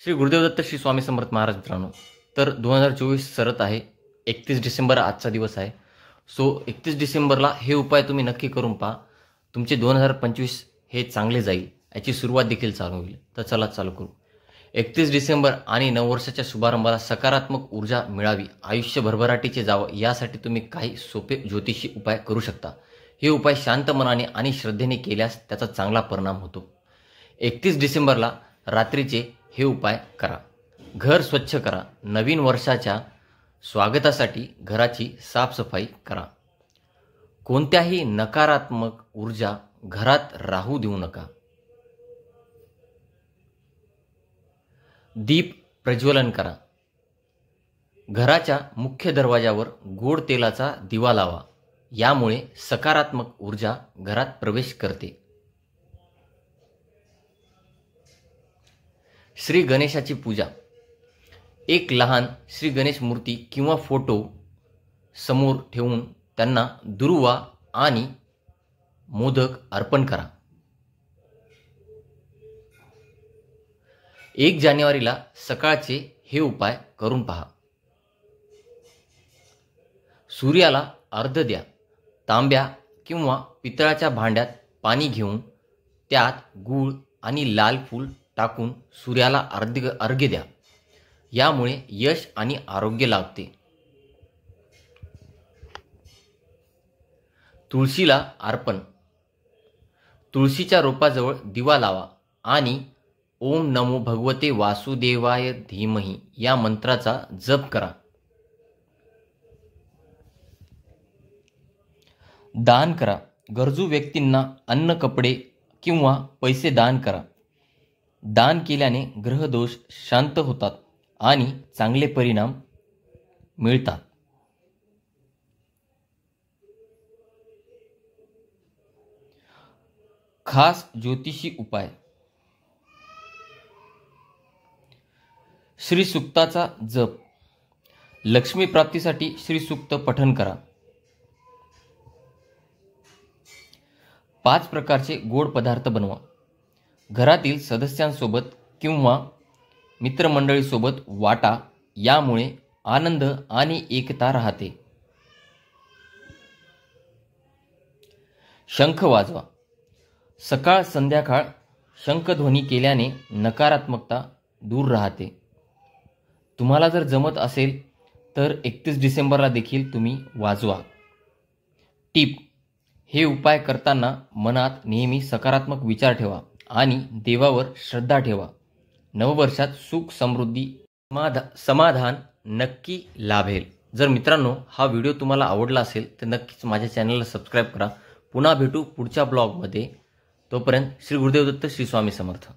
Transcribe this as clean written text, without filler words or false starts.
श्री गुरुदेव दत्त श्री स्वामी समर्थ महाराज मित्रांनो, तर 2024 सरत आहे. 31 डिसेंबर आजचा दिवस आहे. सो 31 डिसेंबरला हे उपाय तुम्ही नक्की करून पहा. तुमचे 2025 हे चांगले जाईल, याची सुरुवात देखील चालू होईल. तर चला चालू करू. 31 डिसेंबर आणि नववर्षाच्या शुभारंभाला सकारात्मक ऊर्जा मिळावी, आयुष्य भरभराटीचे जावं, यासाठी तुम्ही काही सोपे ज्योतिषी उपाय करू शकता. हे उपाय शांत मनाने आणि श्रद्धेने केल्यास त्याचा चांगला परिणाम होतो. 31 डिसेंबरला रात्रीचे हे उपाय करा. घर स्वच्छ करा. नवीन वर्षाच्या स्वागतासाठी घराची साफसफाई करा. कोणत्याही नकारात्मक ऊर्जा घरात राहू देऊ नका. दीप प्रज्वलन करा. घराच्या मुख्य दरवाजावर गोड तेलाचा दिवा लावा. यामुळे सकारात्मक ऊर्जा घरात प्रवेश करते. श्री गणेशाची पूजा. एक लहान श्री गणेश मूर्ती किंवा फोटो समोर ठेवून त्यांना दुर्वा आणि मोदक अर्पण करा. 1 जानेवारीला सकाळचे हे उपाय करून पहा. सूर्याला अर्घ्य द्या. तांब्या किंवा पितळाच्या भांड्यात पाणी घेऊन त्यात गूळ आणि लाल फूल टाकून सूर्याला अर्घ्य द्या. यामुळे यश आणि आरोग्य लाभते. तुळशीला अर्पण. तुळशीच्या रोपाजवळ दिवा लावा आणि ओम नमो भगवते वासुदेवाय धीमहि या मंत्राचा जप करा. दान करा. गरजू व्यक्तींना अन्न, कपडे किंवा पैसे दान करा. दान केल्याने ग्रहदोष शांत होतात आणि चांगले परिणाम मिळतात. खास ज्योतिषी उपाय. श्री सूक्ताचा जप. लक्ष्मी प्राप्तीसाठी श्री सूक्त पठण करा. 5 प्रकारचे गोड पदार्थ बनवा. घरातील सदस्यांसोबत किंवा मित्रमंडळीसोबत वाटा. यामुळे आनंद आणि एकता राहते. शंख वाजवा. सकाळ संध्याकाळ शंखध्वनी केल्याने नकारात्मकता दूर राहते. तुम्हाला जर जमत असेल तर 31 डिसेंबरला देखील तुम्ही वाजवा. टिप. हे उपाय करताना मनात नेहमी सकारात्मक विचार ठेवा आणि देवावर श्रद्धा ठेवा. नववर्षात सुख, समृद्धी, समाधान नक्की लाभेल. जर मित्रांनो हा व्हिडिओ तुम्हाला आवडला असेल तर नक्कीच माझ्या चॅनलला सबस्क्राईब करा. पुन्हा भेटू पुढच्या ब्लॉगमध्ये. तोपर्यंत श्री गुरुदेव दत्त श्री स्वामी समर्थ.